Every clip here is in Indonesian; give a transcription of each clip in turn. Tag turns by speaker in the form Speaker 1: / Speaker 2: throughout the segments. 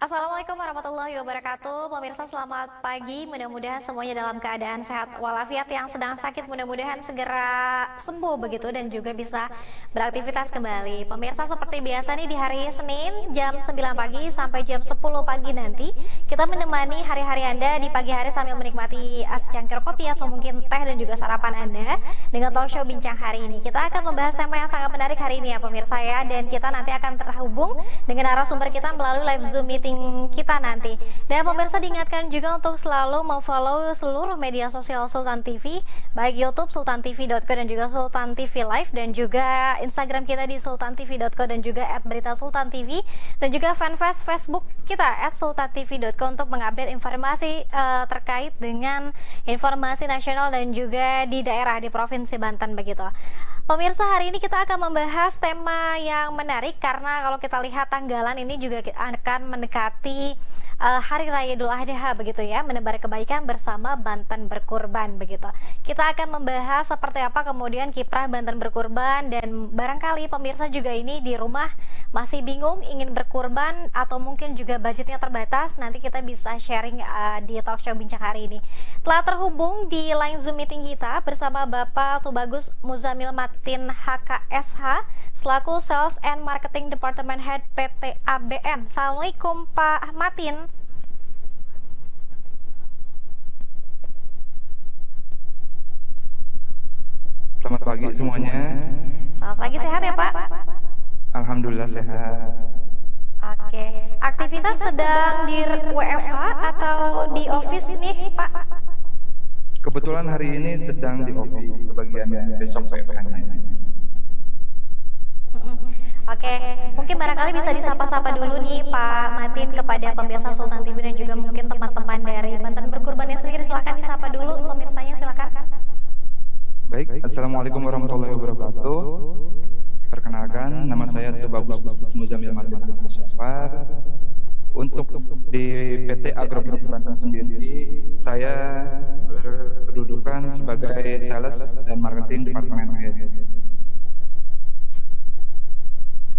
Speaker 1: Assalamualaikum warahmatullahi wabarakatuh. Pemirsa selamat pagi, mudah-mudahan semuanya dalam keadaan sehat walafiat. Yang sedang sakit mudah-mudahan segera sembuh begitu dan juga bisa beraktivitas kembali. Pemirsa seperti biasa nih di hari Senin jam 9 pagi sampai jam 10 pagi nanti kita menemani hari-hari Anda di pagi hari sambil menikmati secangkir kopi atau mungkin teh dan juga sarapan Anda dengan talk show Bincang Hari ini. Kita akan membahas tema yang sangat menarik hari ini ya pemirsa ya, dan kita nanti akan terhubung dengan narasumber kita melalui live Zoom meeting kita nanti. Dan pemirsa diingatkan juga untuk selalu memfollow seluruh media sosial Sultan TV, baik YouTube sultantv.co dan juga Sultan TV Live, dan juga Instagram kita di sultantv.co dan juga @beritasultantv, dan juga fanpage Facebook kita @sultantv.co untuk mengupdate informasi terkait dengan informasi nasional dan juga di daerah di Provinsi Banten begitu. Pemirsa, hari ini kita akan membahas tema yang menarik karena kalau kita lihat tanggalan ini juga akan mendekati Hari Raya Idul Adha begitu ya, menebar kebaikan bersama Banten Berkurban begitu. Kita akan membahas seperti apa kemudian kiprah Banten Berkurban, dan barangkali pemirsa juga ini di rumah masih bingung ingin berkurban atau mungkin juga budgetnya terbatas. Nanti kita bisa sharing di talk show Bincang Hari ini. Telah terhubung di line Zoom meeting kita bersama Bapak Tubagus Muzamil Matin HKSH selaku Sales and Marketing Department Head PT ABM. Assalamualaikum Pak Matin.
Speaker 2: Selamat pagi semuanya.
Speaker 1: Selamat pagi, sehat ya Pak?
Speaker 2: Alhamdulillah sehat.
Speaker 1: Oke, aktivitas sedang di WFH atau di office nih Pak?
Speaker 2: Kebetulan hari ini sedang di office, kebagian besok WFH-nya.
Speaker 1: Oke, mungkin barangkali bisa disapa-sapa dulu nih Pak Matin kepada pemirsa Sultan TV dan juga mungkin teman-teman dari Banten Berkurbannya sendiri. Silakan disapa dulu pemirsanya, silakan.
Speaker 2: Baik, Assalamualaikum warahmatullahi wabarakatuh. Perkenalkan, nama saya Tubagus Muzamil Matin HKSH. Untuk di PT Agrobisnis Banten sendiri, saya berkedudukan sebagai Sales dan Marketing Departemen Head.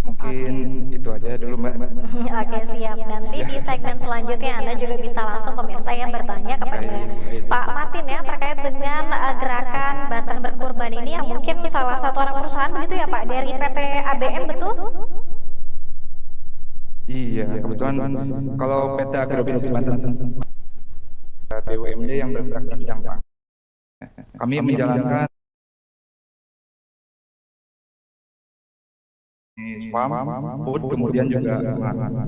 Speaker 2: Mungkin itu aja dulu Mbak.
Speaker 1: Oke, siap. Nanti di segmen selanjutnya Anda juga bisa langsung pemirsa yang bertanya kepada Pak Matin ya terkait dengan gerakan Banten Berkurban ini yang mungkin salah satu anak perusahaan begitu ya Pak dari PT ABM, betul?
Speaker 2: Iya, kebetulan kalau PT Agrobisnis Banten BUMD yang bergerak di bidang pangan. Kami menjalankan farm, food, kemudian juga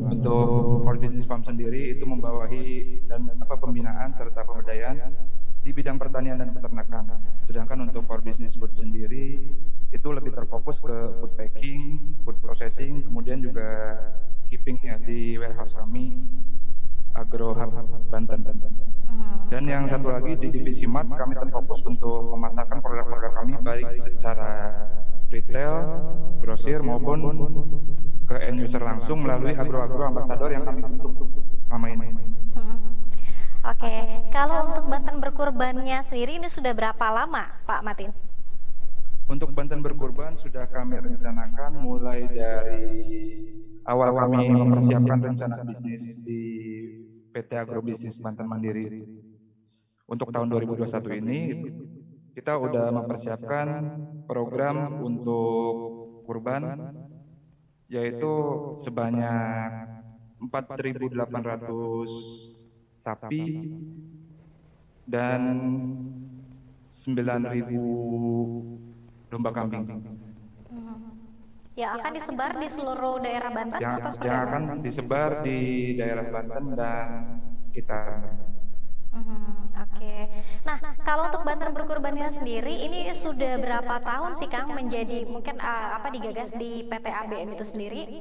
Speaker 2: untuk core business farm sendiri itu membawahi dan pembinaan serta pemberdayaan di bidang pertanian dan peternakan. Sedangkan untuk core business food sendiri itu lebih terfokus ke food packing, food processing, kemudian juga keeping ya di warehouse kami Agro Hub Banten. Dan yang satu lagi di divisi Mart kami terfokus untuk pemasakan produk-produk kami baik secara retail, grosir maupun ke end user langsung melalui agro-agro ambassador yang kami bentuk selama ini.
Speaker 1: Oke, kalau untuk Banten Berkurbannya sendiri ini sudah berapa lama Pak Matin?
Speaker 2: Untuk Banten Berkurban sudah kami rencanakan mulai dari awal kami mempersiapkan rencana bisnis di PT Agrobisnis Banten Mandiri. Untuk tahun 2021 ini kita udah mempersiapkan program untuk kurban yaitu sebanyak 4.800 sapi dan 9.000 domba kambing.
Speaker 1: Ya akan disebar di seluruh daerah Banten atau seperti
Speaker 2: Yang
Speaker 1: apa?
Speaker 2: akan disebar di daerah Banten dan sekitar.
Speaker 1: Oke. Nah, kalau untuk Banten Berkurbannya sendiri, ini sudah berapa tahun sih Kang menjadi mungkin digagas di PT ABM itu sendiri?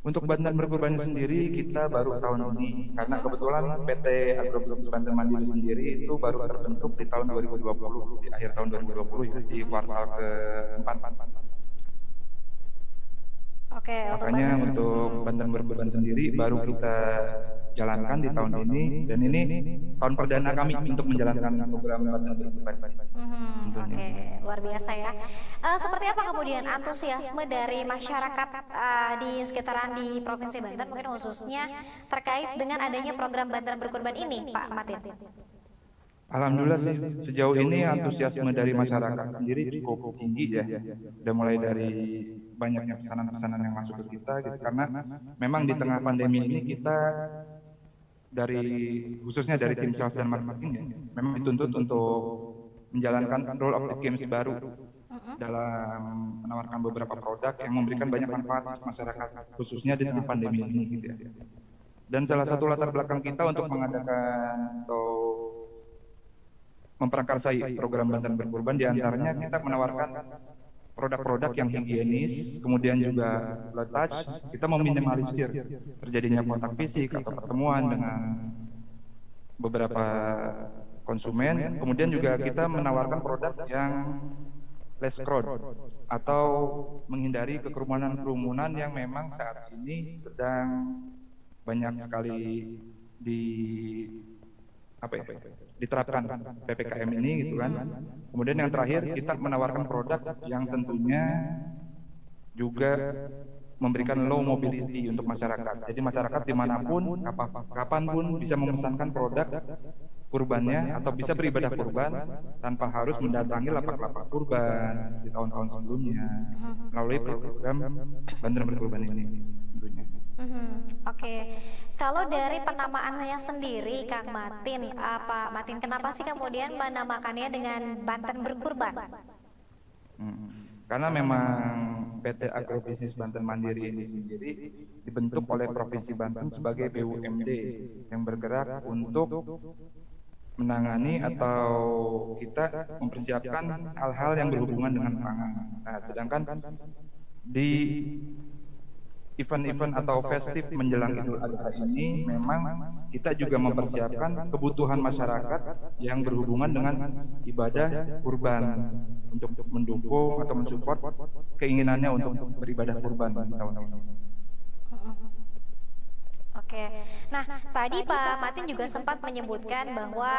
Speaker 2: Untuk Banten Berkurban sendiri kita baru tahun ini karena kebetulan PT Agrobisnis Banten Mandiri sendiri itu baru terbentuk di tahun 2020, di akhir tahun 2020 ya, di kuartal keempat.
Speaker 1: Oke, untuk
Speaker 2: Makanya
Speaker 1: Banten.
Speaker 2: untuk Banten berkurban sendiri baru kita jalankan di tahun ini, dan ini tahun perdana kami untuk menjalankan program Banten berkurban tentunya.
Speaker 1: Oke, luar biasa ya. Seperti apa kemudian antusiasme dari masyarakat di sekitaran di Provinsi Banten, mungkin khususnya terkait dengan adanya program Banten berkurban ini, Pak Matin?
Speaker 2: Alhamdulillah sih sejauh ini antusiasme dari masyarakat sendiri cukup tinggi ya. Udah mulai dari banyaknya pesanan-pesanan yang masuk ke kita gitu, karena memang di tengah pandemi ini kita dari khususnya dari tim sales dan marketing ya, memang dituntut untuk menjalankan role of the games baru dalam menawarkan beberapa produk yang memberikan banyak manfaat untuk masyarakat khususnya di tengah pandemi ini gitu ya. Dan salah satu latar belakang kita untuk mengadakan atau memprakarsai program Banten berkurban diantaranya kita menawarkan produk-produk yang higienis, kemudian juga low touch, kita meminimalisir terjadinya kontak fisik atau pertemuan dengan beberapa konsumen, kemudian juga kita menawarkan produk yang less crowd atau menghindari kerumunan yang memang saat ini sedang banyak sekali di diterapkan PPKM ini gitu kan. Kemudian yang terakhir kita menawarkan produk yang tentunya juga memberikan low mobility untuk masyarakat. Jadi masyarakat dimanapun, kapanpun bisa memesankan produk kurbannya atau bisa beribadah kurban tanpa harus mendatangi lapak-lapak kurban seperti tahun-tahun sebelumnya melalui program Banten berkurban ini tentunya.
Speaker 1: Oke, kalau dari penamaannya sendiri, Kang Matin, Pak Matin, kenapa sih kemudian menamakannya dengan Banten berkurban?
Speaker 2: Karena memang PT Agrobisnis Banten Mandiri ini sendiri dibentuk oleh Provinsi Banten sebagai BUMD yang bergerak untuk menangani atau kita mempersiapkan hal-hal yang berhubungan dengan pangan. Nah, sedangkan di event-event atau festif menjelang Idul Adha ini memang kita juga mempersiapkan kebutuhan masyarakat yang berhubungan dengan ibadah kurban untuk mendukung atau mensupport keinginannya untuk beribadah kurban di tahun ini.
Speaker 1: Oke, nah tadi Pak Matin juga sempat menyebutkan bahwa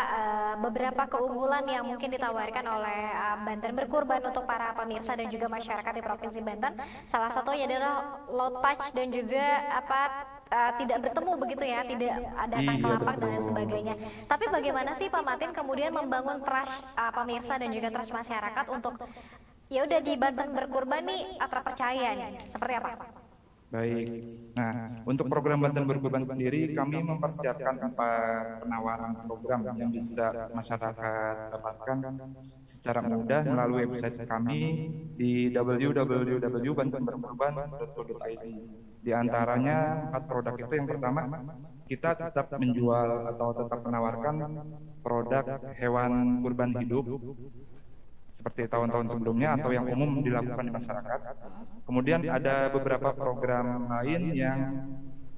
Speaker 1: beberapa keunggulan yang mungkin ditawarkan oleh Banten berkurban untuk para pemirsa dan juga masyarakat di Provinsi Banten, salah satunya adalah low touch dan juga tidak bertemu begitu ya, tidak datang ke
Speaker 2: Iya
Speaker 1: lapak dan lain
Speaker 2: betul.
Speaker 1: sebagainya. Tapi bagaimana sih Pak Matin kemudian membangun trust pemirsa dan juga trust masyarakat untuk ya udah di Banten berkurban nih terpercaya nih, seperti apa?
Speaker 2: Baik. Nah, untuk program Banten berkurban sendiri, kami mempersiapkan penawaran program yang bisa masyarakat dapatkan secara mudah melalui website kami di www.bantenberkurban.co.id. Di antaranya 4 produk itu, yang pertama, kita tetap menjual atau tetap menawarkan produk hewan kurban hidup seperti tahun-tahun sebelumnya atau yang umum dilakukan di masyarakat. Kemudian ada beberapa program lain yang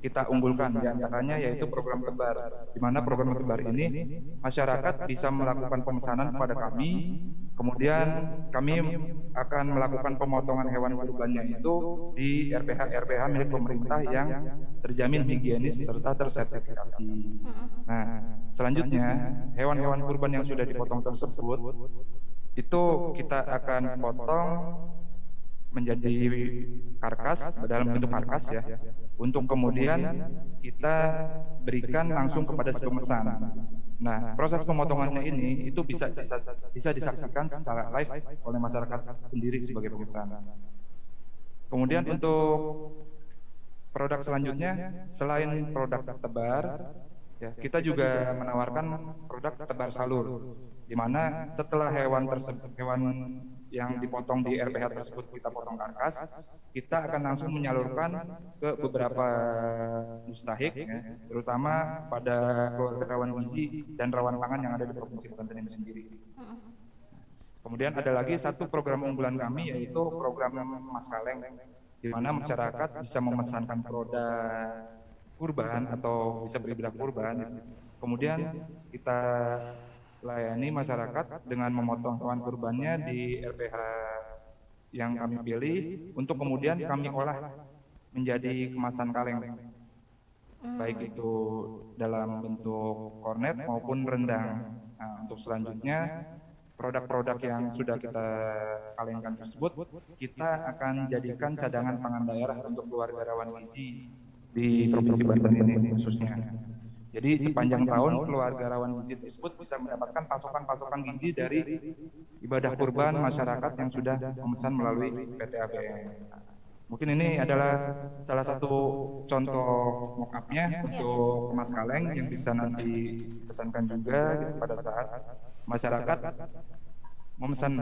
Speaker 2: kita unggulkan, diantaranya yaitu program tebar, di mana program tebar ini masyarakat bisa melakukan pemesanan kepada kami, kemudian kami akan melakukan pemotongan hewan kurbannya itu di RPH milik pemerintah yang terjamin higienis serta tersertifikasi. Nah, selanjutnya hewan-hewan kurban yang sudah dipotong tersebut itu kita akan potong menjadi karkas, dalam bentuk karkas ya, untuk kemudian kita berikan langsung kepada si pemesan. Nah, proses pemotongannya ini itu bisa disaksikan secara live oleh masyarakat sendiri sebagai pemesan. Kemudian untuk produk selanjutnya, selain produk tebar, ya, kita juga menawarkan produk tebar salur, di mana setelah hewan yang dipotong di RPH tersebut kita potong karkas, kita akan langsung menyalurkan ke beberapa mustahik, ya, terutama pada keluarga rawan gizi dan rawan pangan yang ada di Provinsi Banten ini sendiri. Kemudian ada lagi satu program unggulan kami, yaitu program Mas Kaleng, di mana masyarakat bisa memesankan produk kurban atau bisa beribadah kurban. Kemudian kita layani masyarakat dengan memotong hewan kurbannya di RPH yang kami pilih untuk kemudian kami olah menjadi kemasan kaleng, baik itu dalam bentuk kornet maupun rendang. Nah, untuk selanjutnya produk-produk yang sudah kita kalengkan tersebut kita akan jadikan cadangan pangan daerah untuk keluarga rawan gizi di Provinsi Banten ini khususnya. Jadi sepanjang tahun keluarga rawan gizi tersebut bisa mendapatkan pasokan-pasokan gizi dari ibadah kurban masyarakat yang sudah memesan melalui PT ABM. Mungkin ini adalah salah satu contoh mock-up-nya untuk kemas kaleng yang bisa nanti pesankan juga gitu, pada saat masyarakat memesan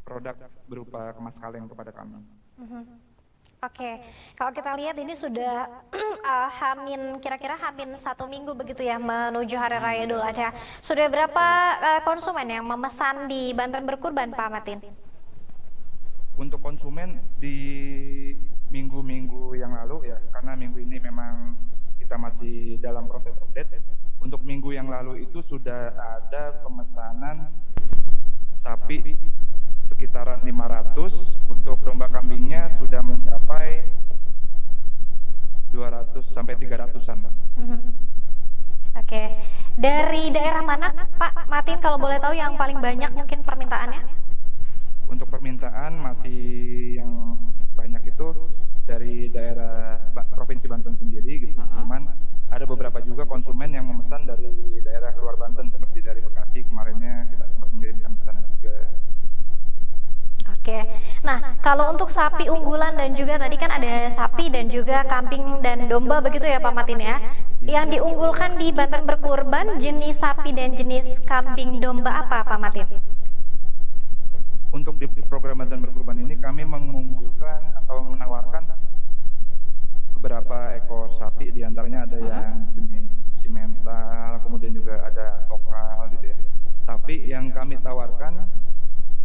Speaker 2: produk berupa kemas kaleng kepada kami.
Speaker 1: Oke, kalau kita lihat ini sudah kira-kira hamin 1 minggu begitu ya menuju Hari Raya Idul Adha. Sudah berapa konsumen yang memesan di Banten Berkurban, Pak Matin?
Speaker 2: Untuk konsumen di minggu-minggu yang lalu ya, karena minggu ini memang kita masih dalam proses update. Untuk minggu yang lalu itu sudah ada pemesanan sapi sekitaran 500, untuk domba kambingnya sudah mencapai 200 sampai 300-an.
Speaker 1: Oke, dari daerah mana Pak Matin kalau boleh tahu yang paling banyak mungkin permintaannya?
Speaker 2: Untuk permintaan masih yang banyak itu dari daerah Provinsi Banten sendiri gitu. Cuman ada beberapa juga konsumen yang memesan dari daerah luar Banten seperti dari Bekasi, kemarinnya kita sempat mengirimkan ke sana juga.
Speaker 1: Oke, nah kalau untuk sapi unggulan dan juga tadi kan ada sapi dan juga kambing dan domba begitu ya Pak Matin ya. Yang diunggulkan di Banten Berkurban jenis sapi dan jenis kambing domba apa Pak Matin?
Speaker 2: Untuk di program Banten Berkurban ini kami mengunggulkan atau menawarkan beberapa ekor sapi, diantaranya ada yang jenis simental, kemudian juga ada lokal gitu ya. Tapi yang kami tawarkan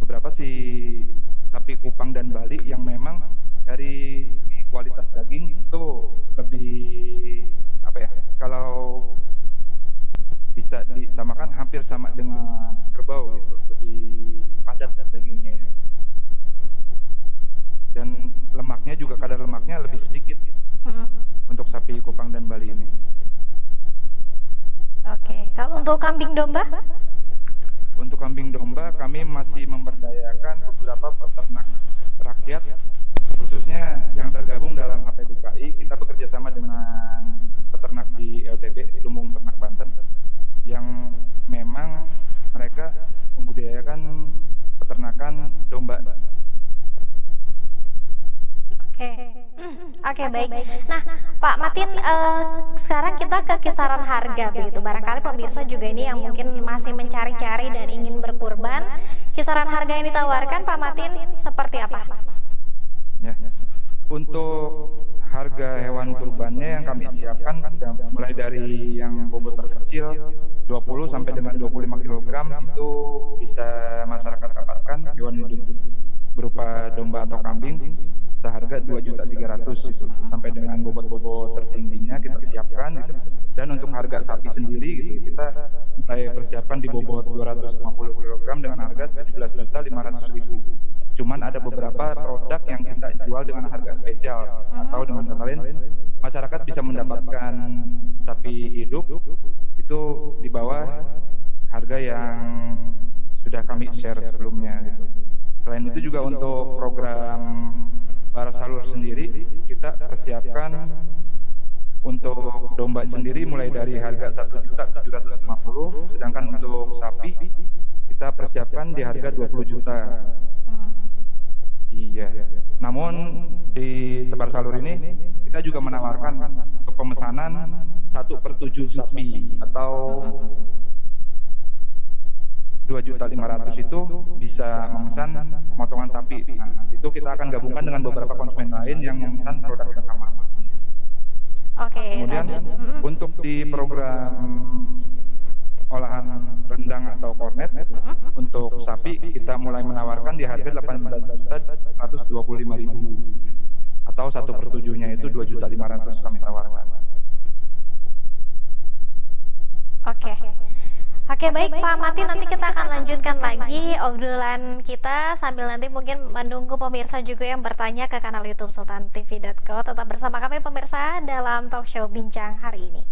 Speaker 2: beberapa sapi Kupang dan Bali yang memang dari segi kualitas daging itu lebih apa ya, kalau bisa disamakan hampir sama dengan kerbau gitu, lebih padat dagingnya ya. Dan lemaknya juga, kadar lemaknya lebih sedikit untuk sapi Kupang dan Bali ini.
Speaker 1: Oke, kalau untuk kambing domba?
Speaker 2: Untuk kambing domba kami masih memberdayakan beberapa peternak rakyat, khususnya yang tergabung dalam HPDKI. Kita bekerja sama dengan peternak di LTB, Lumbung Ternak Banten, yang memang mereka membudidayakan peternakan domba.
Speaker 1: Oke, baik. Nah, Pak Matin, sekarang kita ke kisaran harga begitu. Barangkali pemirsa juga ini yang mungkin masih mencari-cari dan ingin berkurban. Kisaran harga yang ditawarkan Pak Matin seperti apa?
Speaker 2: Ya. Untuk harga hewan kurbannya yang kami siapkan sudah mulai dari yang bobot terkecil 20 sampai dengan 25 kg itu bisa masyarakat dapatkan hewan hidup berupa domba atau kambing seharga 2.300.000 gitu, sampai dengan bobot-bobot tertingginya kita siapkan gitu. Dan untuk harga sapi sendiri gitu, kita mulai persiapkan di bobot 250 kg dengan harga 17.500.000. Cuman ada beberapa produk yang kita jual dengan harga spesial, atau dengan kata lain masyarakat bisa mendapatkan sapi hidup itu di bawah harga yang sudah kami share sebelumnya gitu. Selain itu juga untuk program Baras Salur sendiri kita persiapkan untuk domba sendiri mulai dari harga 1.750.000, sedangkan untuk sapi kita persiapkan di harga 20 juta. Iya. Namun di Tebar Salur ini kita juga menawarkan untuk pemesanan 1/7 sapi atau 2.500.000 itu bisa memesan potongan sapi. Nah, itu kita akan gabungkan dengan beberapa konsumen lain yang memesan produk yang sama. Kemudian untuk di program olahan rendang atau kornet untuk sapi kita mulai menawarkan di harga 18.125.000 atau 1/7-nya itu 2.500.000 kami tawarkan.
Speaker 1: Oke. Oke, baik Pak Mati, nanti kita akan lanjutkan lagi obrolan kita sambil nanti mungkin menunggu pemirsa juga yang bertanya ke kanal YouTube sultantv.co. Tetap bersama kami pemirsa dalam talk show Bincang hari ini.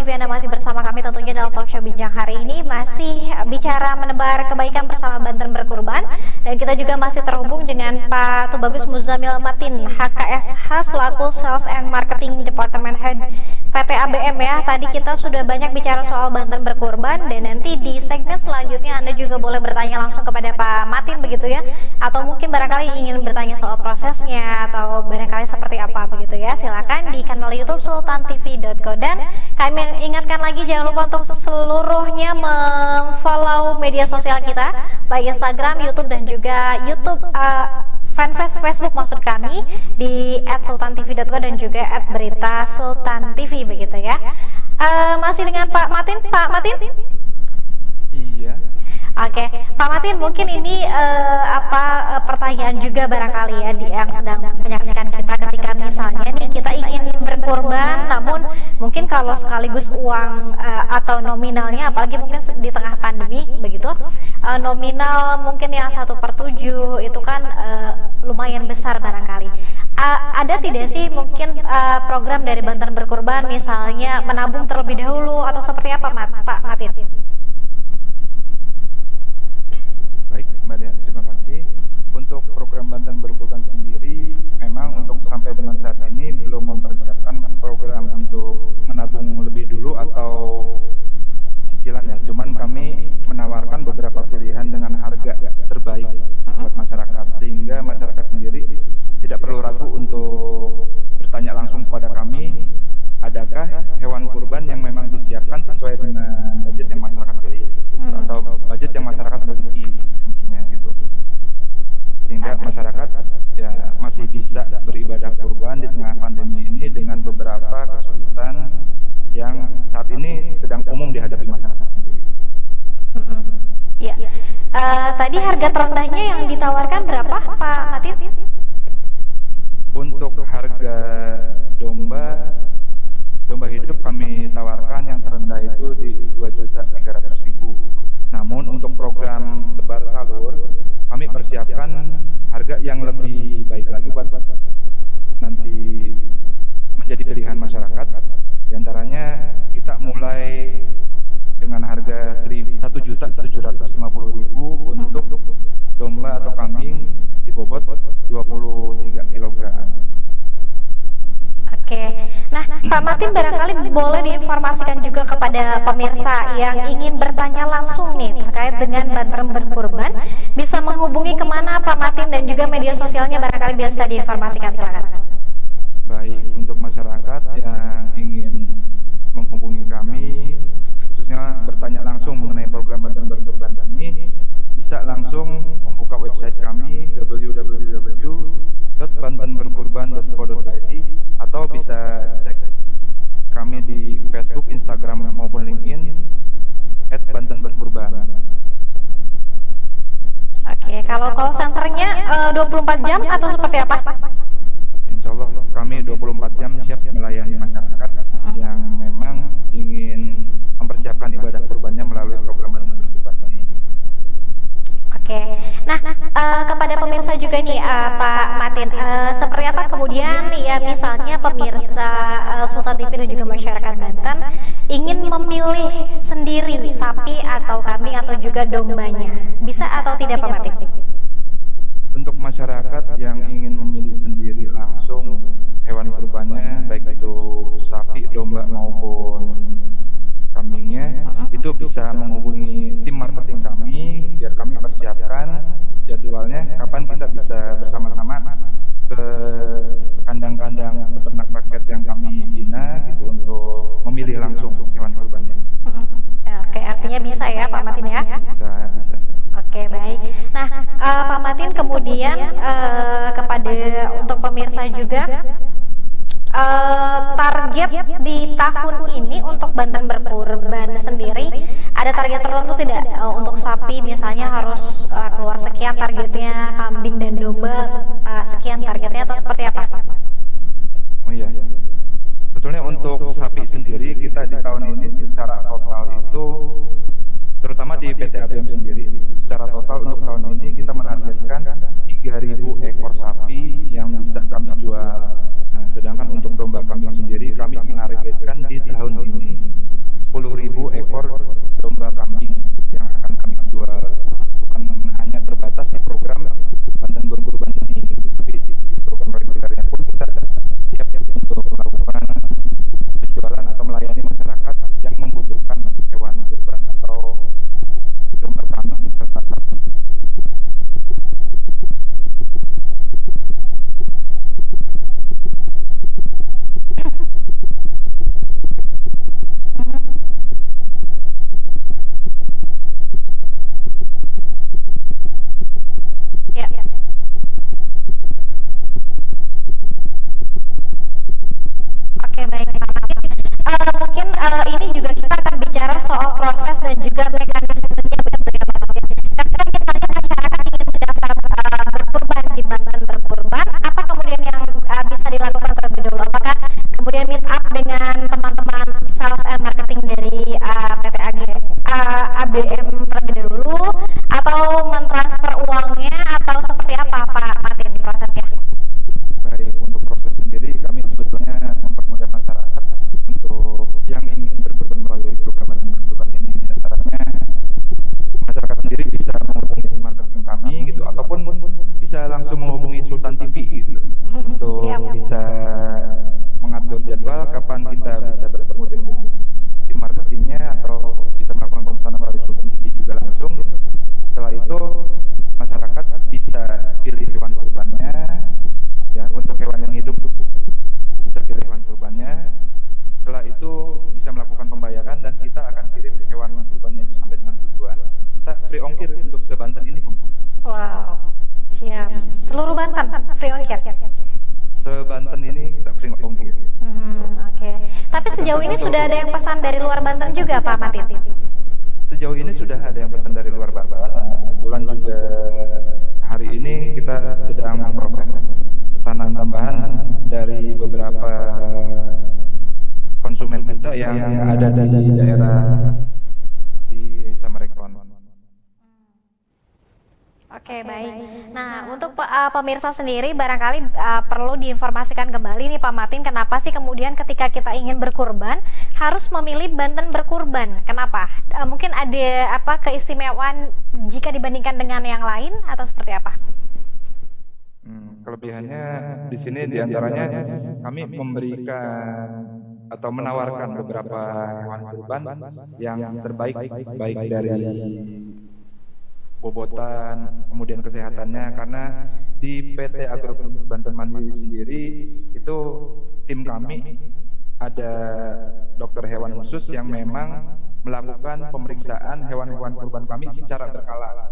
Speaker 1: Ibu Anda masih bersama kami tentunya dalam talk show Bincang hari ini, masih bicara menebar kebaikan bersama Banten Berkurban, dan kita juga masih terhubung dengan Pak Tubagus Muzamil Matin, HKSH selaku Sales and Marketing Department Head PT ABM ya. Tadi kita sudah banyak bicara soal Banten Berkurban, dan nanti di segmen selanjutnya Anda juga boleh bertanya langsung kepada Pak Matin begitu ya, atau mungkin barangkali ingin bertanya soal prosesnya atau barangkali seperti apa begitu ya. Silakan di kanal YouTube sultantv.co, dan kami ingatkan lagi jangan lupa untuk seluruhnya memfollow media sosial kita, baik Instagram, YouTube, dan juga YouTube fanpage Facebook maksud kami di @sultantv.co dan juga @beritasultantv begitu ya. Masih dengan Pak Matin.
Speaker 2: Iya.
Speaker 1: Oke, Pak Matin, mungkin ini pertanyaan juga barangkali ya yang sedang menyaksikan kita, ketika misalnya nih kita ingin berkurban, namun mungkin kalau sekaligus uang atau nominalnya, apalagi mungkin di tengah pandemi begitu, nominal mungkin yang 1/7 itu kan lumayan besar barangkali. Ada tidak sih mungkin program dari Banten Berkurban misalnya menabung terlebih dahulu atau seperti apa, Pak Matin?
Speaker 2: Baik, Mbak Dea, terima kasih. Untuk program Banten Berkurban sendiri, memang untuk sampai dengan saat ini belum mempersiapkan program untuk menabung lebih dulu atau cicilan ya. Cuman kami menawarkan beberapa pilihan dengan harga terbaik buat masyarakat, sehingga masyarakat sendiri tidak perlu ragu untuk bertanya langsung kepada kami, adakah hewan kurban yang memang disiapkan sesuai dengan budget yang masyarakat pilih atau budget yang masyarakat miliki nantinya gitu, sehingga masyarakat ya masih bisa beribadah kurban di tengah pandemi ini dengan beberapa kesulitan yang saat ini sedang umum dihadapi masyarakat sendiri.
Speaker 1: Ya, tadi harga terendahnya yang ditawarkan berapa, Pak Matin?
Speaker 2: Untuk harga domba hidup kami tawarkan yang terendah itu di 2.300.000. Namun untuk program tebar salur kami persiapkan harga yang lebih baik lagi buat nanti menjadi pilihan masyarakat. Di antaranya kita mulai dengan harga 1.750.000 untuk domba atau kambing di bobot 23 kg.
Speaker 1: Oke, nah Pak Matin barangkali boleh diinformasikan juga kepada pemirsa yang ingin bertanya langsung nih terkait dengan Banten Berkurban, bisa menghubungi kemana Pak Matin, dan juga media sosialnya barangkali bisa diinformasikan, silakan.
Speaker 2: Baik, untuk masyarakat yang ingin menghubungi kami, khususnya bertanya langsung mengenai program Banten Berkurban ini, bisa langsung membuka website kami www.bantenberkurban.co.id, atau bisa cek kami di Facebook, Instagram maupun LinkedIn @bantenberkurban.
Speaker 1: Oke, kalau call centernya 24 jam atau seperti apa?
Speaker 2: Insya Allah kami 24 jam siap melayani masyarakat yang memang ingin mempersiapkan ibadah kurbannya melalui program Banten Berkurban ini.
Speaker 1: Oke, nah kepada pemirsa juga nih Pak Matin, seperti apa kemudian ya misalnya pemirsa Sultan TV dan juga masyarakat Banten ingin memilih sendiri sapi atau kambing atau juga dombanya, bisa atau tidak Pak Matin?
Speaker 2: Untuk masyarakat yang ingin memilih sendiri langsung hewan kurbannya, baik itu sapi, domba maupun kambingnya, itu bisa menghubungi tim marketing kami biar kami persiapkan jadwalnya kapan kita bisa bersama-sama ke kandang-kandang peternak rakyat yang kami bina gitu untuk memilih langsung hewan kurbannya.
Speaker 1: Oke, artinya bisa ya Pak Matin ya?
Speaker 2: Bisa.
Speaker 1: Oke, baik. Nah, Pak Matin kemudian kepada untuk pemirsa juga, target di tahun ini untuk Banten Berkurban sendiri ada target tertentu tidak? Untuk sapi misalnya harus keluar sekian targetnya, kambing dan domba sekian targetnya, atau seperti apa?
Speaker 2: Oh iya, sebetulnya untuk sapi sendiri kita di tahun ini secara total itu, terutama di PT ABM sendiri, secara total untuk tahun ini kita menargetkan 3.000 ekor sapi yang bisa kami jual. Nah, sedangkan untuk domba kambing sendiri kami menargetkan di tahun ini
Speaker 1: soal proses dan juga mekanismenya begitu ya Pak Martin. Ketika misalnya masyarakat ingin mendaftar berkurban di Banten Berkurban, apa kemudian yang bisa dilakukan terlebih dahulu? Apakah kemudian meet up dengan teman-teman sales and marketing dari PT ABM terlebih dahulu, atau mentransfer uangnya, atau seperti apa Pak Martin prosesnya?
Speaker 2: Baik, untuk proses sendiri kami sebetulnya mempermudah masyarakat untuk yang ingin berkurban melalui program Banten Berkurban ini. Di antaranya masyarakat sendiri bisa menghubungi tim marketing kami gitu, ataupun bisa langsung menghubungi Sultan TV gitu untuk bisa mengatur jadwal kapan kita bisa bertemu dengan tim marketingnya, atau bisa melakukan pemesanan melalui Sultan TV juga langsung. Setelah itu masyarakat bisa pilih hewan kurbannya, ya, untuk hewan yang hidup bisa pilih hewan kurbannya. Setelah itu bisa melakukan pembayaran dan kita akan kirim hewan kurbannya itu sampai dengan tujuan. Kita free ongkir untuk sebanten ini.
Speaker 1: Wow, siap. Seluruh Banten free ongkir.
Speaker 2: Sebanten ini kita free ongkir.
Speaker 1: Oke. Tapi sejauh ini sudah ada yang pesan dari luar Banten juga Pak Martin?
Speaker 2: Sejauh ini sudah ada yang pesan dari luar Banten. Kebetulan juga hari ini kita sedang memproses pesanan tambahan dari beberapa konsumen kita yang ada di daerah di Samarekon.
Speaker 1: Oke, baik. Nah, untuk pemirsa sendiri barangkali perlu diinformasikan kembali nih Pak Martin, kenapa sih kemudian ketika kita ingin berkurban harus memilih Banten Berkurban? Kenapa? Mungkin ada keistimewaan jika dibandingkan dengan yang lain atau seperti apa?
Speaker 2: Kelebihannya di sini diantaranya kami memberikan atau menawarkan beberapa hewan kurban yang terbaik, baik dari bobotan, kemudian kesehatannya, karena di PT Agrobisnis Banten Mandiri sendiri itu tim kami ada dokter hewan khusus yang memang melakukan pemeriksaan hewan-hewan kurban kami secara berkala.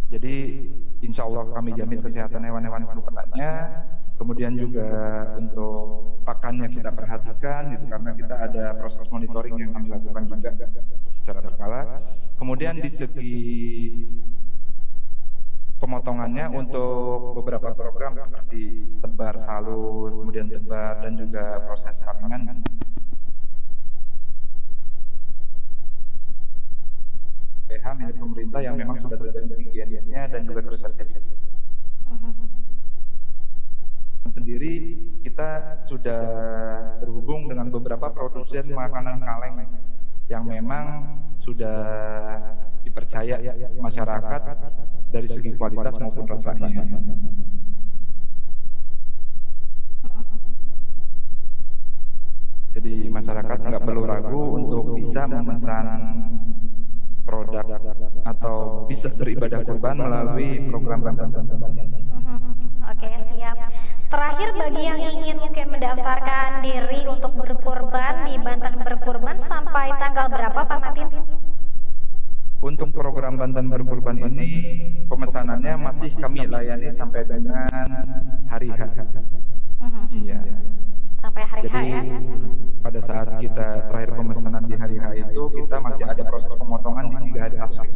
Speaker 2: Jadi insya Allah kami jamin kesehatan hewan-hewan kurbannya, kemudian juga untuk pakannya kita perhatikan gitu, karena kita ada proses monitoring yang kami lakukan juga secara berkala. Kemudian di segi pemotongannya untuk beberapa program seperti tebar salur, kemudian tebar, dan juga proses kalingan, PH milik pemerintah yang memang sudah terjamin higienisnya dan juga tersertifikasi. Sendiri kita sudah terhubung dengan beberapa produsen makanan kaleng yang memang sudah dipercaya masyarakat dari segi kualitas maupun rasanya. Jadi masyarakat nggak perlu ragu untuk bisa memesan produk atau bisa beribadah kurban melalui program Banten Berkurban.
Speaker 1: Oke, siap. Terakhir, bagi yang ingin mungkin mendaftarkan diri untuk berkurban di Banten Berkurban sampai tanggal berapa Pak Martin?
Speaker 2: Untuk program Banten Berkurban ini pemesanannya masih kami layani sampai dengan hari H. Iya.
Speaker 1: Sampai hari H
Speaker 2: Jadi,
Speaker 1: ya.
Speaker 2: pada saat kita terakhir pemesanan di hari H itu kita masih ada proses pemotongan di 3 hari langsung.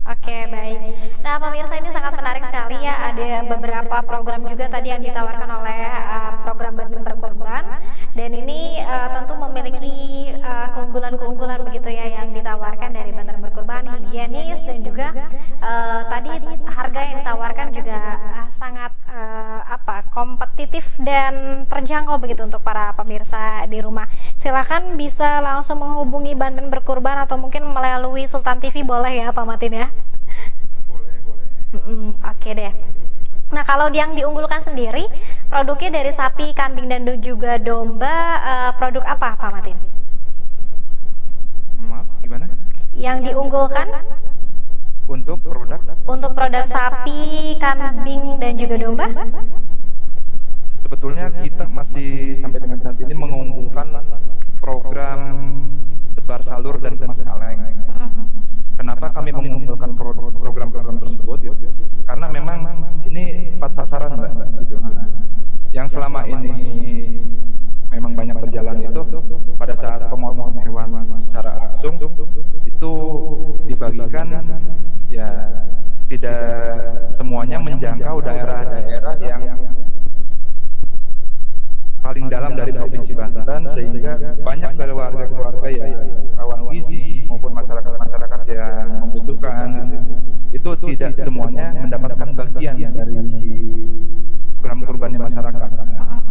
Speaker 1: Oke, baik. Nah, pemirsa, ini sangat menarik sekali ya. Ada beberapa program juga tadi yang ditawarkan oleh program Banten Berkurban, dan ini tentu memiliki keunggulan-keunggulan begitu ya yang ditawarkan dari Banten Berkurban, higienis, dan juga tadi harga yang ditawarkan juga sangat kompetitif dan terjangkau begitu untuk para pemirsa di rumah. Silakan bisa langsung menghubungi Banten Berkurban atau mungkin melalui Sultan TV boleh ya Pak Martin ya?
Speaker 2: Boleh.
Speaker 1: Oke deh. Nah, kalau yang diunggulkan sendiri produknya dari sapi, kambing, dan juga domba, produk apa Pak Martin?
Speaker 2: Maaf, gimana?
Speaker 1: Yang diunggulkan
Speaker 2: Untuk
Speaker 1: produk sapi, kambing, dan juga domba?
Speaker 2: Sebetulnya kita masih sampai dengan saat ini mengunggulkan program tebar salur dan kemas kaleng. Kenapa kami mengunggulkan program-program tersebut? Gitu? Karena memang ini tepat sasaran, Mbak. Gitu. Yang selama ini memang banyak berjalan itu pada saat pemotongan hewan secara langsung itu dibagikan ya tidak semuanya menjangkau daerah-daerah yang paling dalam dari Provinsi Banten, sehingga banyak dari warga-warga yang rawan gizi maupun masyarakat-masyarakat yang membutuhkan itu tidak semuanya mendapatkan bagian dari program kurbannya masyarakat.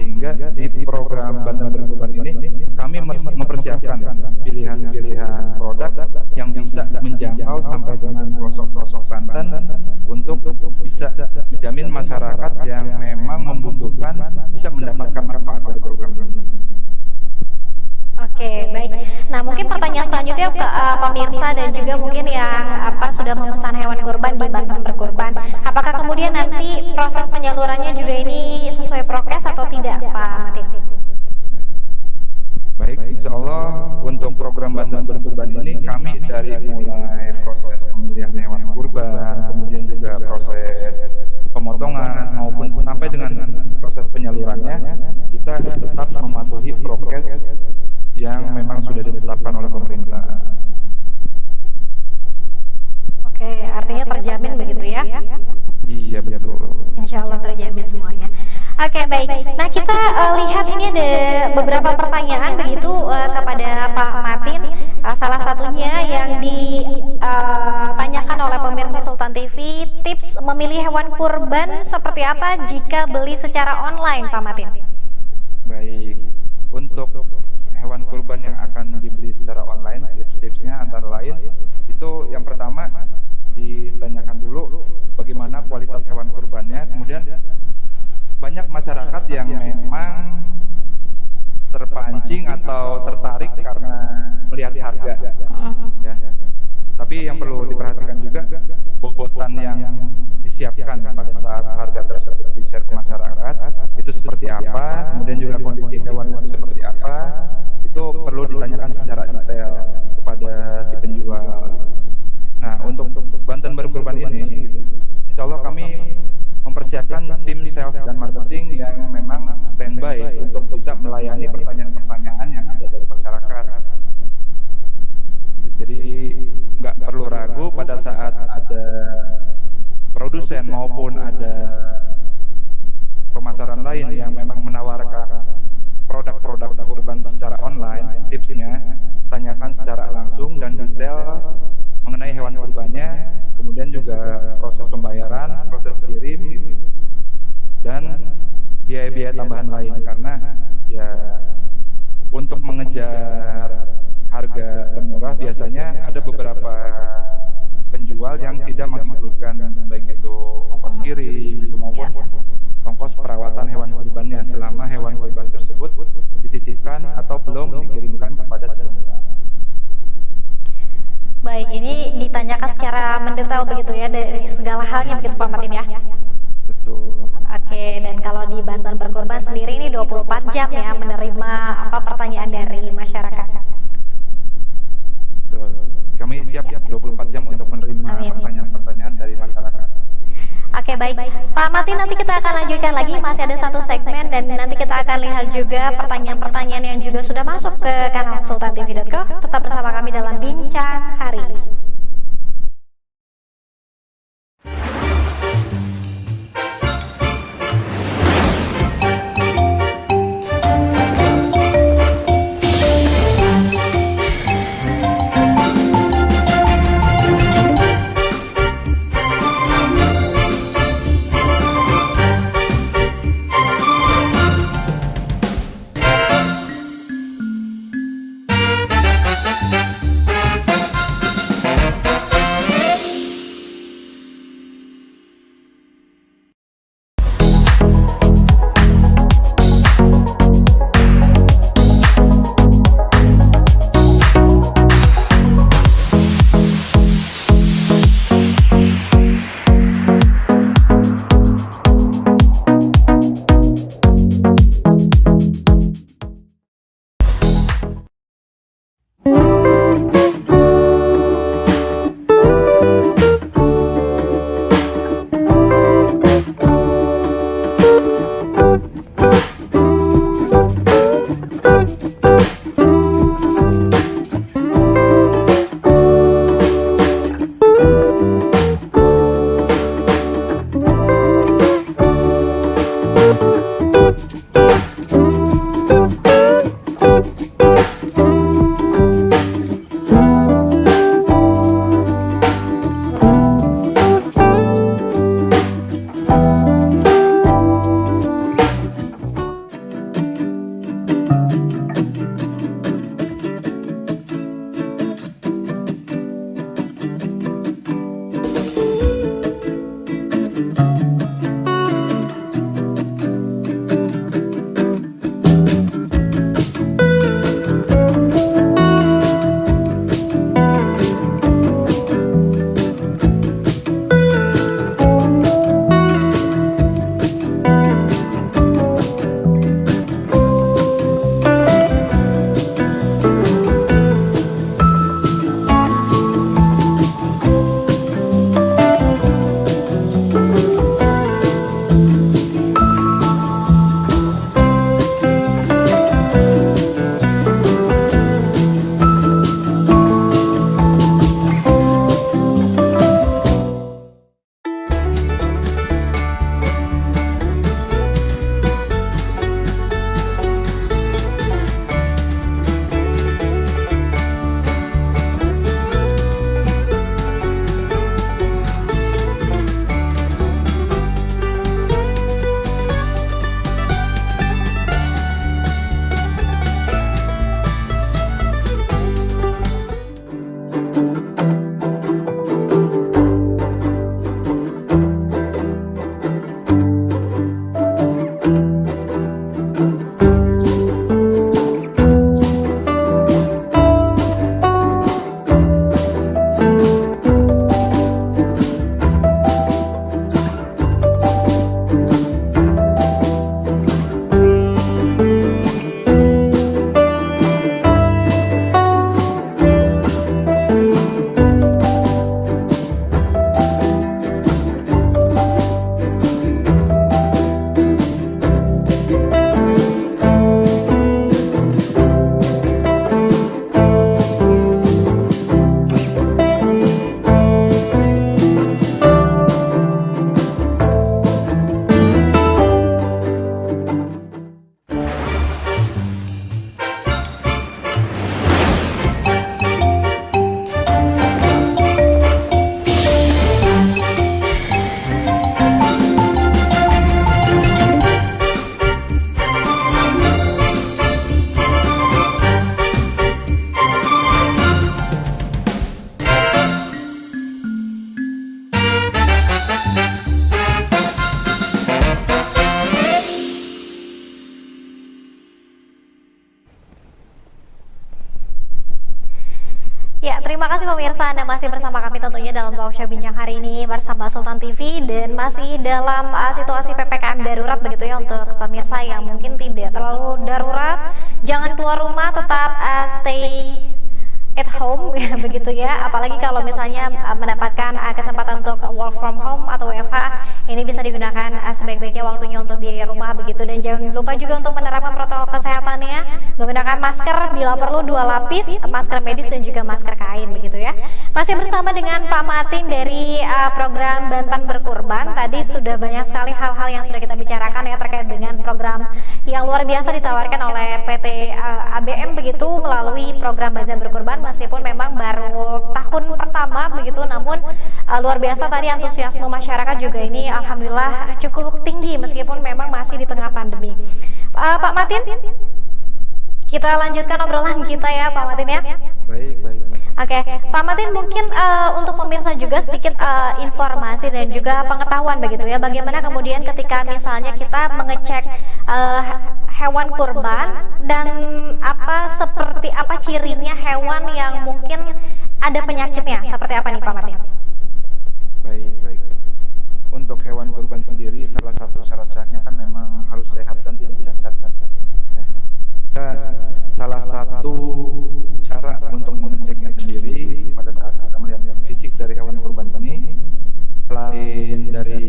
Speaker 2: Sehingga di program Banten Berkurban ini kami mempersiapkan pilihan-pilihan produk yang bisa menjangkau sampai dengan pelosok-pelosok Banten untuk bisa menjamin masyarakat yang memang membutuhkan bisa mendapatkan manfaat dari program ini.
Speaker 1: Oke, baik. Nah, mungkin pertanyaan selanjutnya ke pemirsa dan juga mungkin yang sudah memesan hewan kurban di Banten Berkurban. Apakah kemudian nanti proses penyalurannya juga ini sesuai prokes atau tidak, Pak Matin?
Speaker 2: Baik, insya Allah untuk program Banten Berkurban ini kami dari mulai proses pembelian hewan kurban, kemudian juga proses pemotongan maupun sampai dengan proses penyalurannya, kita tetap mematuhi prokes yang memang sudah ditetapkan oleh pemerintah.
Speaker 1: Oke, artinya terjamin begitu ya?
Speaker 2: Iya, betul.
Speaker 1: Insya Allah terjamin semuanya. Oke, baik. Nah, kita lihat ini ada beberapa pertanyaan begitu kepada Pak Matin. Salah satunya yang ditanyakan oleh pemirsa Sultan TV, tips memilih hewan kurban seperti apa jika beli secara online, Pak Matin?
Speaker 2: Baik, untuk hewan kurban yang akan dibeli secara online, tips-tipsnya antara lain itu yang pertama ditanyakan dulu bagaimana kualitas hewan kurbannya. Kemudian banyak masyarakat yang memang terpancing atau tertarik karena melihat harga ya. Tapi yang perlu diperhatikan juga bobotan yang disiapkan pada saat harga tersebut di-share ke masyarakat itu seperti apa, kemudian juga kondisi hewan itu seperti apa, itu perlu ditanyakan secara detail kepada si penjual. Nah, untuk Banten Berkurban ini insya Allah kami mempersiapkan tim sales dan marketing yang memang standby untuk bisa melayani pertanyaan-pertanyaan yang ada dari masyarakat. Jadi nggak perlu ragu pada saat ada produsen maupun ada pemasaran lain yang memang menawarkan produk-produk kurban secara online. Tipsnya tanyakan secara langsung dan detail mengenai hewan kurbannya, kemudian juga proses pembayaran, proses kirim gitu, dan biaya-biaya tambahan lain, karena ya untuk mengejar harga termurah biasanya ada beberapa penjual yang tidak menginkludkan baik itu ongkos kirim itu maupun ongkos perawatan hewan kurbannya selama hewan kurban tersebut dititipkan atau belum dikirimkan kepada si pemesan.
Speaker 1: Baik, ini ditanyakan secara mendetail begitu ya dari segala halnya begitu Pak Matin ya?
Speaker 2: Betul.
Speaker 1: Oke, dan kalau di Banten Berkurban sendiri ini 24 jam ya menerima pertanyaan dari masyarakat.
Speaker 2: Betul. Kami siap 24 jam untuk menerima pertanyaan-pertanyaan dari masyarakat.
Speaker 1: Oke, baik. Pak Matin, nanti kita akan lanjutkan lagi, masih ada satu segmen dan nanti kita akan lihat juga pertanyaan-pertanyaan yang juga sudah masuk ke kanal sultantv.co. Tetap bersama kami dalam Bincang Hari ini. Ya, terima kasih pemirsa, Anda masih bersama kami tentunya dalam talk show Bincang hari ini bersama Sultan TV dan masih dalam situasi PPKM darurat begitu ya untuk pemirsa yang mungkin tidak terlalu darurat, jangan keluar rumah, tetap stay at home ya, begitu ya, apalagi kalau misalnya mendapatkan kesempatan untuk work from home atau WFH, ini bisa digunakan sebaik-baiknya waktunya untuk di rumah begitu, dan jangan lupa juga untuk menerapkan protokol kesehatannya, menggunakan masker bila perlu 2 lapis, masker medis dan juga masker kain begitu ya. Masih bersama dengan Pak Matin dari program Bantan Berkurban. Tadi sudah banyak sekali hal-hal yang sudah kita bicarakan ya terkait dengan program yang luar biasa ditawarkan oleh PT ABM begitu melalui program Bantan Berkurban, meskipun memang baru tahun pertama begitu, namun luar biasa tadi antusiasme masyarakat juga ini alhamdulillah cukup tinggi meskipun memang masih di tengah pandemi. Pak Matin, kita lanjutkan obrolan kita ya Pak Matin ya.
Speaker 2: Baik.
Speaker 1: Oke, Pak Matin, mungkin untuk pemirsa juga sedikit informasi dan juga pengetahuan begitu ya, bagaimana kemudian ketika misalnya kita mengecek hewan kurban dan seperti apa cirinya hewan yang mungkin ada penyakitnya, seperti apa nih Pak Matin?
Speaker 2: Baik. Untuk hewan kurban sendiri, salah satu syarat-syaratnya kan memang harus sehat dan tidak cacat. Ya. Kita salah satu cara untuk mengeceknya sendiri pada saat kita melihat fisik dari hewan kurban ini, selain dari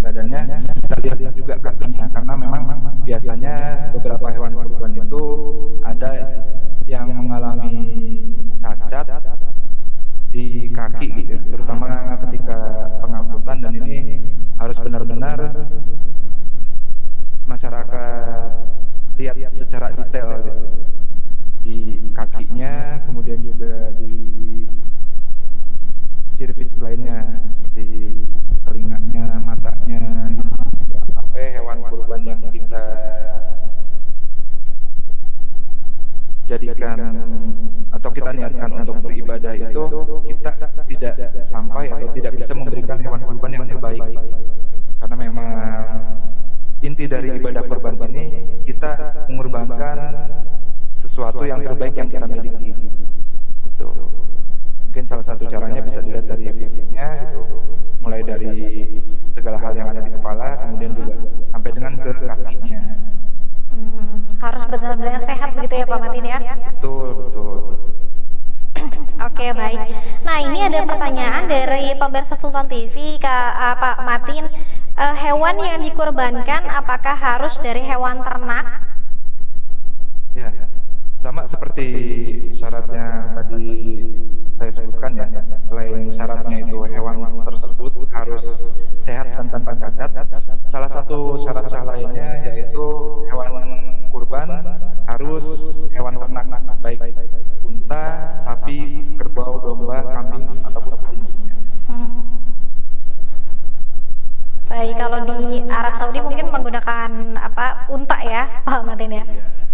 Speaker 2: badannya, kita lihat juga kakinya, karena memang biasanya beberapa hewan kurban itu ada yang mengalami cacat di kaki gitu, terutama ketika pengangkutan, dan ini harus benar-benar masyarakat lihat secara detail gitu, di kakinya, kemudian juga di ciri fisik lainnya seperti telinganya, matanya gitu. Jangan sampai hewan kurban yang kita jadikan atau kita niatkan untuk beribadah itu, kita tidak sampai atau tidak bisa memberikan hewan kurban yang terbaik, karena memang inti dari ibadah kurban ini kita mengorbankan sesuatu yang terbaik yang kita miliki. Itu mungkin salah satu caranya bisa dilihat dari fisiknya gitu, mulai dari segala hal yang ada di kepala, kemudian juga sampai dengan ke kakinya.
Speaker 1: Harus benar-benar sehat begitu ya Pak Matin ya?
Speaker 2: Betul.
Speaker 1: Oke, baik. Nah, ini ada pertanyaan dari pemirsa Sultan TV ke Pak Matin. Hewan yang dikurbankan apakah harus dari hewan ternak?
Speaker 2: Ya, sama seperti syaratnya tadi saya sebutkan ya. Selain syaratnya itu hewan tersebut harus sehat dan tanpa cacat, salah satu syarat sah lainnya yaitu hewan kurban harus hewan ternak, baik unta, sapi, kerbau, domba, kambing ataupun sejenisnya.
Speaker 1: Baik, kalau di Arab Saudi mungkin menggunakan unta ya Pak Matin ya?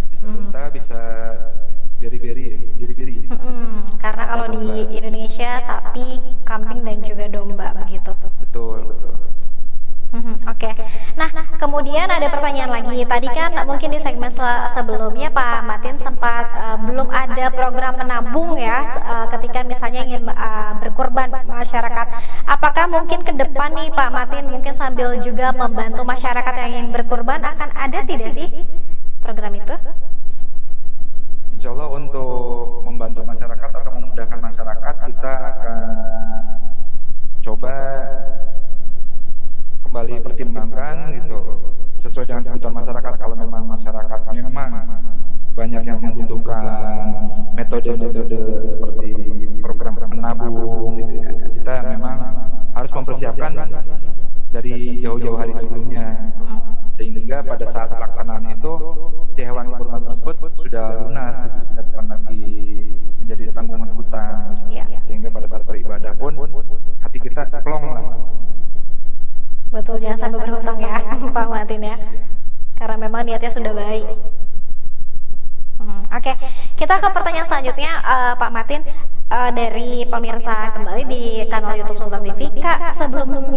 Speaker 2: Bisa unta, bisa biri-biri.
Speaker 1: Karena kalau di Indonesia sapi, kambing dan juga domba begitu.
Speaker 2: Betul.
Speaker 1: Oke. Nah, kemudian ada pertanyaan lagi. Tadi kan mungkin di segmen sebelumnya Pak Matin sempat belum ada program menabung ya ketika misalnya ingin berkurban masyarakat. Apakah mungkin ke depan nih Pak Matin mungkin sambil juga membantu masyarakat yang ingin berkurban akan ada tidak sih program itu?
Speaker 2: Insya Allah untuk membantu masyarakat atau memudahkan masyarakat, kita akan coba kembali pertimbangkan gitu, sesuai dengan kebutuhan masyarakat. Kalau memang masyarakat memang banyak yang membutuhkan metode-metode seperti program menabung gitu ya, kita memang harus mempersiapkan dari jauh-jauh hari sebelumnya, sehingga pada saat pelaksanaan itu si hewan kurban tersebut sudah lunas, sudah bukan lagi menjadi tanggungan hutang gitu. Sehingga pada saat beribadah pun hati kita plong lah.
Speaker 1: Betul, jangan sampai berhutang ya Pak Matin ya, karena memang niatnya sudah baik. Oke, kita ke pertanyaan selanjutnya Pak Matin, dari pemirsa kembali di kanal YouTube Sultan TV. Kak, sebelum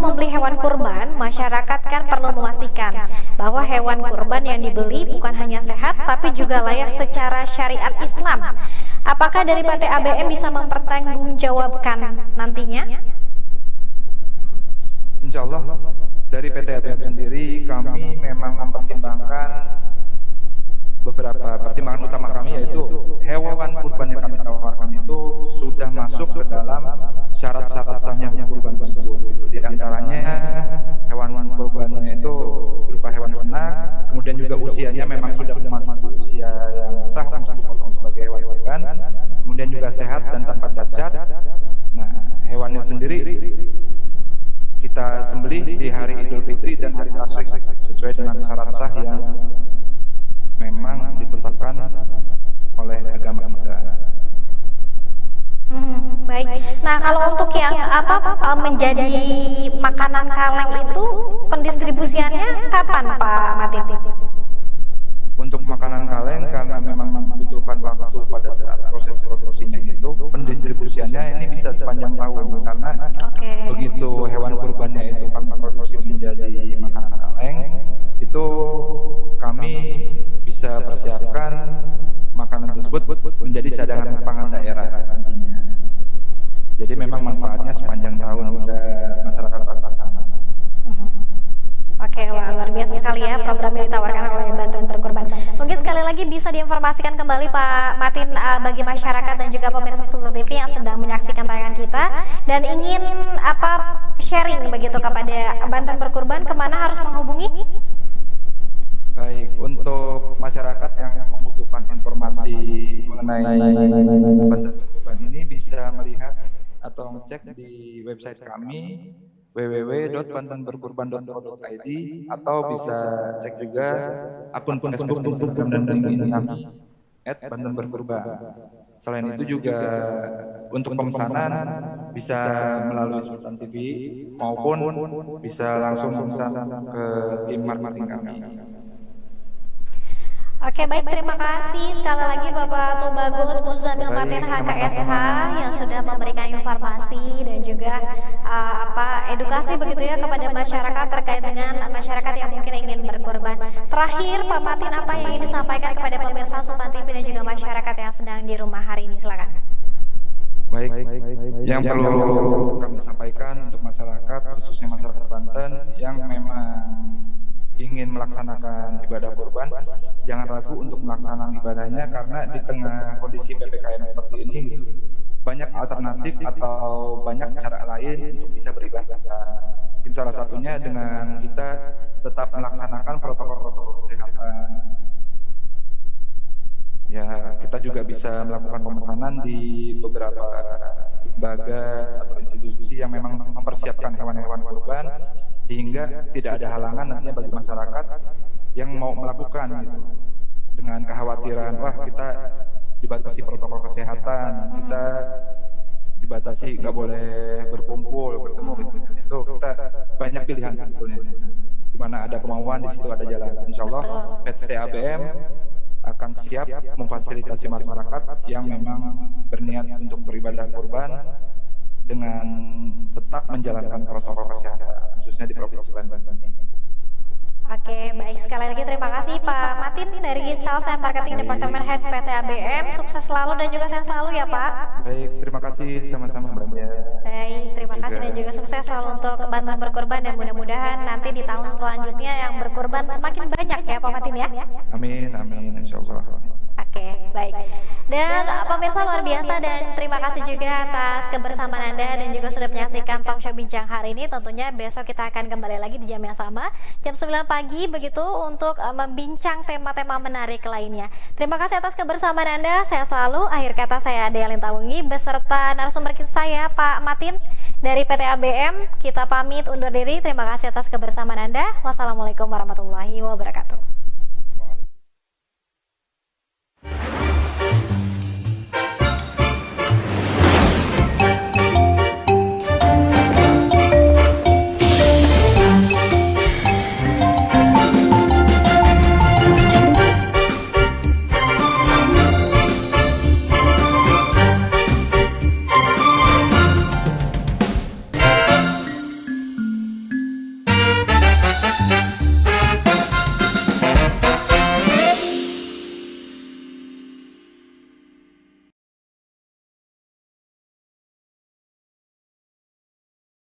Speaker 1: membeli hewan kurban, masyarakat kan perlu memastikan bahwa hewan kurban yang dibeli bukan hanya sehat tapi juga layak secara syariat Islam. Apakah dari PT ABM bisa mempertanggungjawabkan nantinya?
Speaker 2: Insya Allah dari PT ABM sendiri kami memang mempertimbangkan beberapa pertimbangan utama kami, yaitu hewan kurban yang kami tawarkan itu sudah masuk ke dalam syarat-syarat sahnya kurban tersebut. Di antaranya hewan kurbannya itu berupa hewan ternak, kemudian juga usianya memang sudah memasuki usia yang sah untuk dipotong sebagai hewan kurban, kemudian juga sehat dan tanpa cacat. Nah, hewannya sendiri kita sembelih di hari Idul Fitri dan hari Tasyrik sesuai dengan syarat sah yang memang ditetapkan oleh agama kita.
Speaker 1: Baik. Nah, kalau untuk yang menjadi makanan kaleng itu pendistribusiannya kapan, Pak Matin?
Speaker 2: Untuk makanan kaleng karena memang membutuhkan waktu pada saat proses produksinya itu, pendistribusiannya ini bisa sepanjang tahun karena begitu hewan kurbannya itu kami produksi menjadi makanan kaleng, itu kami bisa persiapkan makanan tersebut menjadi cadangan pangan daerah nantinya. Jadi memang manfaatnya sepanjang tahun bisa masyarakat rasakan.
Speaker 1: Oke, wah, luar biasa sekali ya program yang ditawarkan oleh Banten Berkurban. Mungkin sekali lagi bisa diinformasikan kembali Pak Matin bagi masyarakat dan juga pemirsa Sultan TV yang sedang menyaksikan tayangan kita dan ingin sharing begitu kepada Banten Berkurban, kemana harus menghubungi?
Speaker 2: Baik, untuk masyarakat yang membutuhkan informasi mengenai Banten Berkurban ini bisa melihat atau ngecek di website kami www.bantenberkurban.co.id atau bisa cek juga akun Facebook, Instagram dan LinkedIn kami @bantenberkurban. Selain itu juga untuk pemesanan bisa melalui Sultan TV maupun bisa langsung pesan ke tim marketing kami.
Speaker 1: Oke, baik, terima kasih sekali lagi Bapak Tubagus Muzamil Matin HKSH yang sudah memberikan informasi dan juga edukasi begitu ya kepada masyarakat terkait dengan masyarakat yang mungkin ingin berkurban. Terakhir Pak Matin, apa yang ingin disampaikan kepada pemirsa Sultan TV dan juga masyarakat yang sedang di rumah hari ini, silakan.
Speaker 2: Baik, yang perlu kami sampaikan untuk masyarakat, khususnya masyarakat Banten yang memang ingin melaksanakan ibadah kurban, jangan ragu untuk melaksanakan ibadahnya karena di tengah kondisi PPKM seperti ini banyak alternatif atau banyak cara lain untuk bisa beribadah. Mungkin salah satunya dengan kita tetap melaksanakan protokol-protokol kesehatan. Ya, kita juga bisa melakukan pemesanan di beberapa lembaga atau institusi yang memang mempersiapkan hewan-hewan kurban, sehingga tidak ada halangan nantinya bagi masyarakat yang mau melakukan gitu. Dengan kekhawatiran, wah kita dibatasi protokol kesehatan, kita dibatasi nggak boleh berkumpul, bertemu gitu. Itu kita banyak pilihan sebetulnya. Di mana ada kemauan, di situ ada jalan. Insya Allah PT ABM akan siap memfasilitasi masyarakat yang memang berniat untuk beribadah kurban dengan tetap menjalankan protokol kesehatan, khususnya di Provinsi Banten.
Speaker 1: Oke, baik, sekali lagi terima kasih Pak Matin dari Sales and Marketing Department Head PT ABM. Sukses selalu dan juga sehat selalu ya Pak.
Speaker 2: Baik, terima kasih, sama-sama Mbak Mia.
Speaker 1: Baik, terima kasih dan juga sukses selalu untuk Banten Berkurban dan mudah-mudahan nanti di tahun selanjutnya yang berkurban semakin banyak ya Pak Matin ya.
Speaker 2: Amin, amin, insya Allah.
Speaker 1: Oke, baik. Dan pemirsa luar biasa dan terima kasih juga atas kebersamaan Anda dan juga sudah menyaksikan Talk Show Bincang hari ini. Tentunya besok kita akan kembali lagi di jam yang sama, jam 9 pagi begitu untuk membincang tema-tema menarik lainnya. Terima kasih atas kebersamaan Anda. Saya selalu, akhir kata saya Dea Lintawungi beserta narasumber saya Pak Matin dari PT ABM. Kita pamit undur diri. Terima kasih atas kebersamaan Anda. Wassalamualaikum warahmatullahi wabarakatuh.